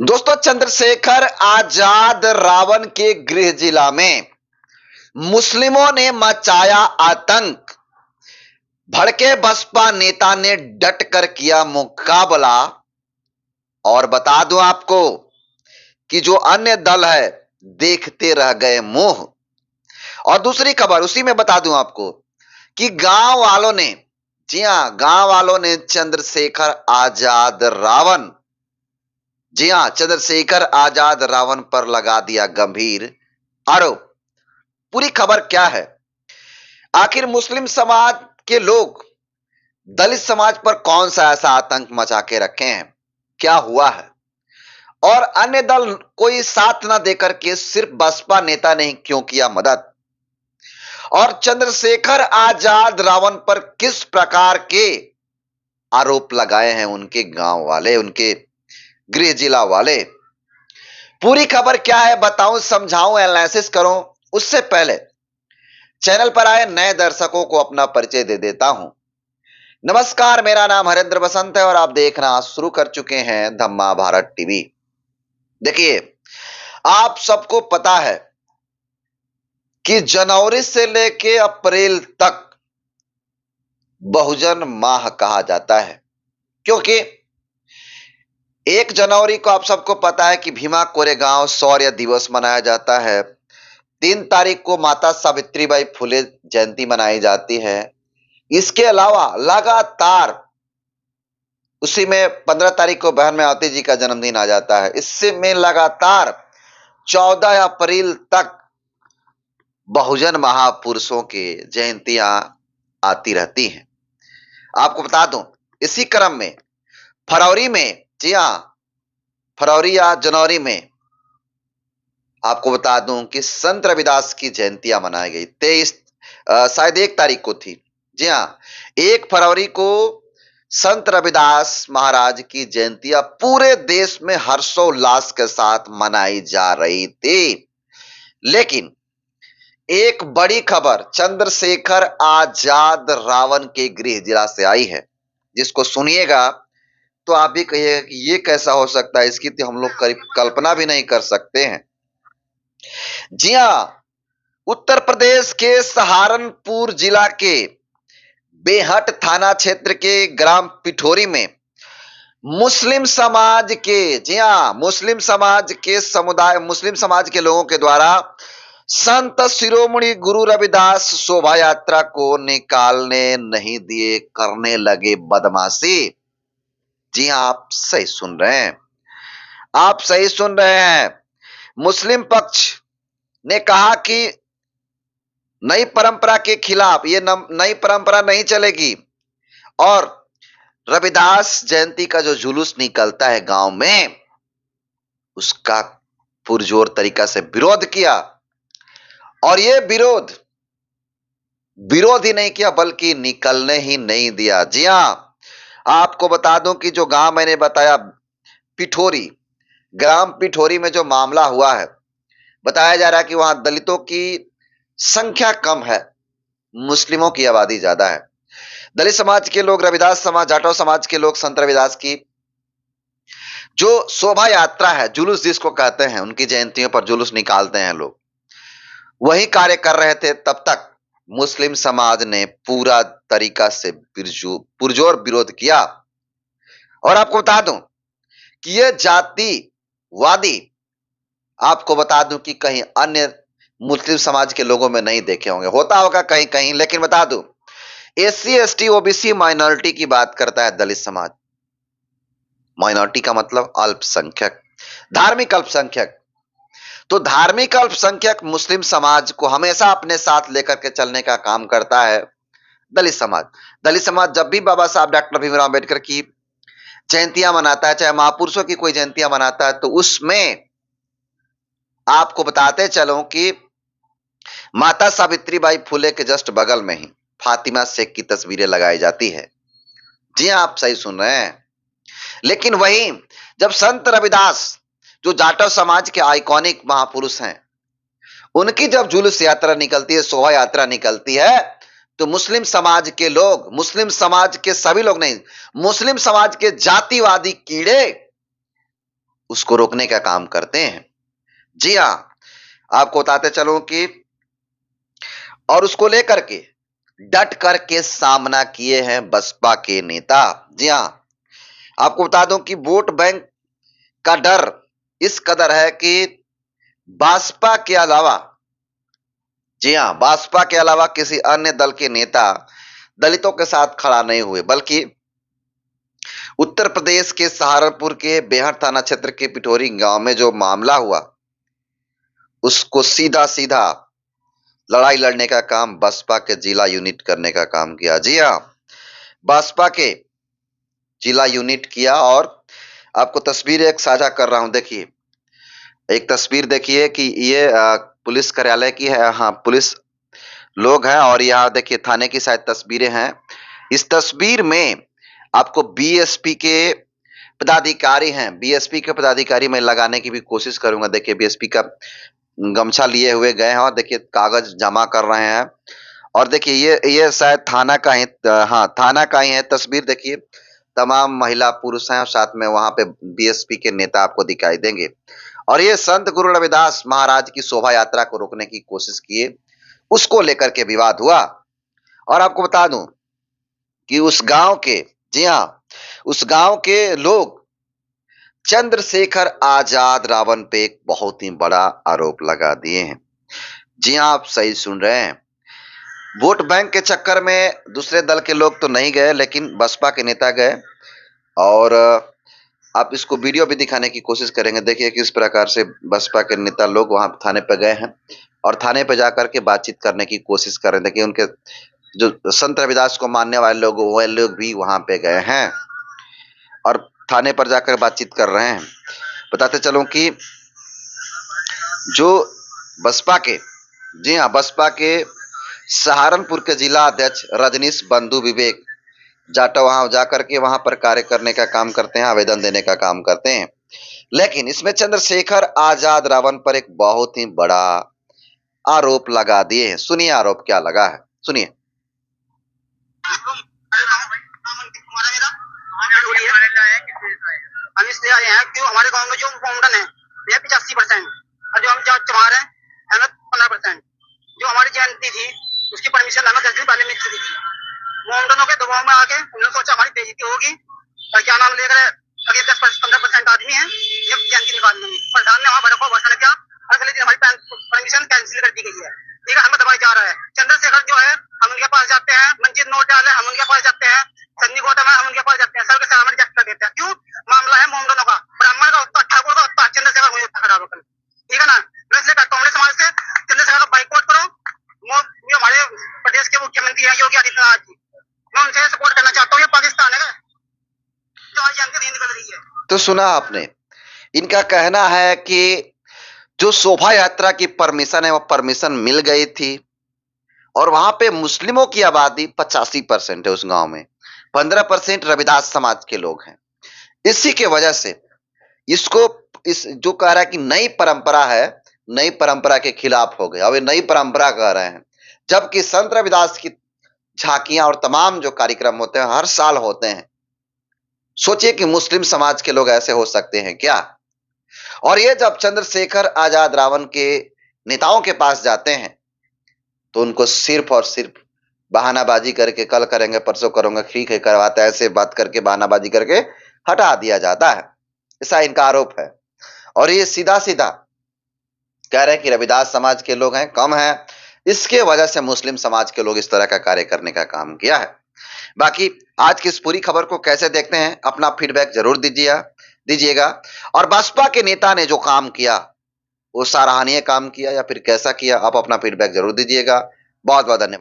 दोस्तों, चंद्रशेखर आजाद रावण के गृह जिला में मुस्लिमों ने मचाया आतंक। भड़के बसपा नेता ने डट कर किया मुकाबला। और बता दूं आपको कि जो अन्य दल है देखते रह गए मुंह। और दूसरी खबर उसी में बता दूं आपको कि गांव वालों ने, जी हां, गांव वालों ने चंद्रशेखर आजाद रावण, जी हां, चंद्रशेखर आजाद रावण पर लगा दिया गंभीर आरोप। पूरी खबर क्या है? आखिर मुस्लिम समाज के लोग दलित समाज पर कौन सा ऐसा आतंक मचा के रखे हैं? क्या हुआ है? और अन्य दल कोई साथ ना देकर के सिर्फ बसपा नेता ने क्यों किया मदद? और चंद्रशेखर आजाद रावण पर किस प्रकार के आरोप लगाए हैं उनके गांव वाले, उनके गृह जिला वाले? पूरी खबर क्या है बताऊं, समझाऊं, एनालिसिस करूं, उससे पहले चैनल पर आए नए दर्शकों को अपना परिचय दे देता हूं। नमस्कार, मेरा नाम हरेंद्र बसंत है और आप देखना शुरू कर चुके हैं धम्मा भारत टीवी। देखिए, आप सबको पता है कि जनवरी से लेके अप्रैल तक बहुजन माह कहा जाता है, क्योंकि 1 जनवरी को आप सबको पता है कि भीमा कोरेगांव शौर्य दिवस मनाया जाता है। 3 तारीख को माता सावित्रीबाई फुले जयंती मनाई जाती है। इसके अलावा लगातार उसी में 15 तारीख को बहन मायावती जी का जन्मदिन आ जाता है। इससे में लगातार 14 अप्रैल तक बहुजन महापुरुषों के जयंतियां आती रहती हैं। आपको बता दूं, इसी क्रम में फरवरी में, जी हां, फरवरी या जनवरी में आपको बता दूं कि संत रविदास की जयंतियां मनाई गई। 23 शायद 1 तारीख को थी। जी हां, 1 फरवरी को संत रविदास महाराज की जयंतियां पूरे देश में हर्षोल्लास के साथ मनाई जा रही थी। लेकिन एक बड़ी खबर चंद्रशेखर आजाद रावण के गृह जिला से आई है, जिसको सुनिएगा तो आप भी कहिएगा कि ये कैसा हो सकता है, इसकी तो हम लोग कल्पना भी नहीं कर सकते हैं। जी हां, उत्तर प्रदेश के सहारनपुर जिला के बेहट थाना क्षेत्र के ग्राम पिठोरी में मुस्लिम समाज के, जी हां, मुस्लिम समाज के समुदाय, मुस्लिम समाज के लोगों के द्वारा संत शिरोमणि गुरु रविदास शोभा यात्रा को निकालने नहीं दिए, करने लगे बदमाशी। जी हां, आप सही सुन रहे हैं, आप सही सुन रहे हैं। मुस्लिम पक्ष ने कहा कि नई परंपरा के खिलाफ ये नई परंपरा नहीं चलेगी और रविदास जयंती का जो जुलूस निकलता है गांव में, उसका पुरजोर तरीका से विरोध किया। और ये विरोध विरोध ही नहीं किया बल्कि निकलने ही नहीं दिया। जी हां, आपको बता दूं कि जो गांव मैंने बताया पिठोरी, ग्राम पिठोरी में जो मामला हुआ है, बताया जा रहा है कि वहां दलितों की संख्या कम है, मुस्लिमों की आबादी ज्यादा है। दलित समाज के लोग, रविदास समाज, जाटव समाज के लोग संत रविदास की जो शोभा यात्रा है, जुलूस जिसको कहते हैं, उनकी जयंतियों पर जुलूस निकालते हैं लोग, वही कार्य कर रहे थे। तब तक मुस्लिम समाज ने पूरा तरीका से पुरजोर विरोध किया। और आपको बता दूं कि यह जातिवादी, आपको बता दूं कि कहीं अन्य मुस्लिम समाज के लोगों में नहीं देखे होंगे, होता होगा कहीं कहीं, लेकिन बता दूं एससी एसटी ओबीसी माइनॉरिटी की बात करता है दलित समाज। माइनॉरिटी का मतलब अल्पसंख्यक, धार्मिक अल्पसंख्यक। तो धार्मिक अल्पसंख्यक मुस्लिम समाज को हमेशा अपने साथ लेकर के चलने का काम करता है दलित समाज। दलित समाज जब भी बाबा साहब डॉक्टर भीमराव अंबेडकर की जयंतियां मनाता है, चाहे महापुरुषों की कोई जयंतियां मनाता है, तो उसमें आपको बताते चलो कि माता सावित्रीबाई फुले के जस्ट बगल में ही फातिमा शेख की तस्वीरें लगाई जाती है। जी हां, आप सही सुन रहे हैं। लेकिन वही जब संत रविदास, जो जाटव समाज के आइकॉनिक महापुरुष हैं, उनकी जब जुलूस यात्रा निकलती है, शोभा यात्रा निकलती है, तो मुस्लिम समाज के लोग, मुस्लिम समाज के सभी लोग नहीं, मुस्लिम समाज के जातिवादी कीड़े उसको रोकने का काम करते हैं। जी हाँ, आपको बताते चलूं कि और उसको लेकर के डट करके सामना किए हैं बसपा के नेता। जी हाँ, आपको बता दूं कि वोट बैंक का डर इस कदर है कि बसपा के अलावा, जी हाँ, बसपा के अलावा किसी अन्य दल के नेता दलितों के साथ खड़ा नहीं हुए, बल्कि उत्तर प्रदेश के सहारनपुर के बेहर थाना क्षेत्र के पिठोरी गांव में जो मामला हुआ, उसको सीधा सीधा लड़ाई लड़ने का काम बसपा के जिला यूनिट करने का काम किया। जी हाँ, बसपा के जिला यूनिट किया। और आपको तस्वीर एक साझा कर रहा हूं, देखिए एक तस्वीर देखिए कि ये पुलिस कार्यालय की है। हाँ, पुलिस लोग हैं और यहाँ देखिए थाने की शायद तस्वीरें हैं। इस तस्वीर में आपको बीएसपी के पदाधिकारी हैं, बीएसपी के पदाधिकारी मैं लगाने की भी कोशिश करूंगा। देखिए बीएसपी का गमछा लिए हुए गए हैं और देखिए कागज जमा कर रहे हैं। और देखिए ये शायद थाना का ही, हाँ थाना का ही है। तस्वीर देखिए, तमाम महिला पुरुष हैं और साथ में वहां पे बीएसपी के नेता आपको दिखाई देंगे। और ये संत गुरु रविदास महाराज की शोभा यात्रा को रोकने की कोशिश किए, उसको लेकर के विवाद हुआ। और आपको बता दूं कि उस गांव के, जी हाँ, उस गांव के लोग चंद्रशेखर आजाद रावण पे एक बहुत ही बड़ा आरोप लगा दिए हैं। जी हाँ, आप सही सुन रहे हैं। वोट बैंक के चक्कर में दूसरे दल के लोग तो नहीं गए, लेकिन बसपा के नेता गए। और आप इसको वीडियो भी दिखाने की कोशिश करेंगे। देखिए किस प्रकार से बसपा के नेता लोग वहां थाने पे गए हैं और थाने पे जाकर के बातचीत करने की कोशिश कर रहे हैं। देखिए उनके जो संत रविदास को मानने वाले लोग, वह लोग भी वहां पे गए हैं और थाने पर जाकर बातचीत कर रहे हैं। बताते चलूं कि जो बसपा के, जी हाँ, बसपा के सहारनपुर के जिला अध्यक्ष रजनीश बंधु विवेक जाटा वहां जाकर के वहां पर कार्य करने का काम करते हैं, आवेदन देने का काम करते हैं। लेकिन इसमें चंद्रशेखर आजाद रावण पर एक बहुत ही बड़ा आरोप लगा दिए हैं। सुनिए आरोप क्या लगा है, सुनिए। हम इसलिए आए हैं क्यों हमारे गांव में जो फाउंडन है ये 85% और जो हम चमार हैं 15%। जो हमारी जयंती थी उसकी परमिशन हमें 10 दिन पहले मिल चुकी थी। फाउंडनों के दबाव में आके उन्होंने सोचा हमारी बेइज्जती होगी और क्या नाम लेकर अगले 10-15% आदमी है ये जयंती निकाल लेंगे। प्रधान ने वहां बड़ा भाषण किया, अगले दिन हमारी परमिशन कैंसिल कर दी गई है। ठीक है, हमें दबाया जा रहा है। चंद्रशेखर जो है हम उनके पास जाते हैं, मंजित नोटियाल है हम उनके पास जाते हैं, संजय गौतम है हम उनके पास जाते हैं, सर के सर हमें रिजेक्ट कर देते हैं। क्यों? मामला है मोमडनों का, ब्राह्मण का उत्तर, ठाकुर का उत्तर, चंद्रशेखर मुझे खड़ा होकर, ठीक है ना। मैं इसलिए कहता हूँ समाज से चंद्रशेखर का बाइकआउट करो। जो हमारे प्रदेश के मुख्यमंत्री है योगी आदित्यनाथ जी, मैं उनसे सपोर्ट करना चाहता हूँ। ये पाकिस्तान है जो आज जानकारी नहीं निकल रही है। तो सुना आपने, इनका कहना है कि जो शोभा यात्रा की परमिशन है वो परमिशन मिल गई थी और वहां पे मुस्लिमों की आबादी 85% है उस गांव में, 15% रविदास समाज के लोग हैं। इसी के वजह से इसको इस जो कह रहा है कि नई परंपरा है, नई परंपरा के खिलाफ हो गए। अब ये नई परंपरा कह रहे हैं, जबकि संत रविदास की झांकियां और तमाम जो कार्यक्रम होते हैं हर साल होते हैं। सोचिए कि मुस्लिम समाज के लोग ऐसे हो सकते हैं क्या। और ये जब चंद्रशेखर आजाद रावण के नेताओं के पास जाते हैं तो उनको सिर्फ और सिर्फ बहानाबाजी करके, कल करेंगे परसों करूंगा, ठीक है करवाता है, ऐसे बात करके बहानाबाजी करके हटा दिया जाता है। ऐसा इनका आरोप है। और ये सीधा सीधा कह रहे हैं कि रविदास समाज के लोग हैं कम है, इसके वजह से मुस्लिम समाज के लोग इस तरह का कार्य करने का काम किया है। बाकी आज की इस पूरी खबर को कैसे देखते हैं, अपना फीडबैक जरूर दीजिएगा। और बसपा के नेता ने जो काम किया वो सराहनीय काम किया या फिर कैसा किया, आप अपना फीडबैक जरूर दीजिएगा। बहुत बहुत धन्यवाद।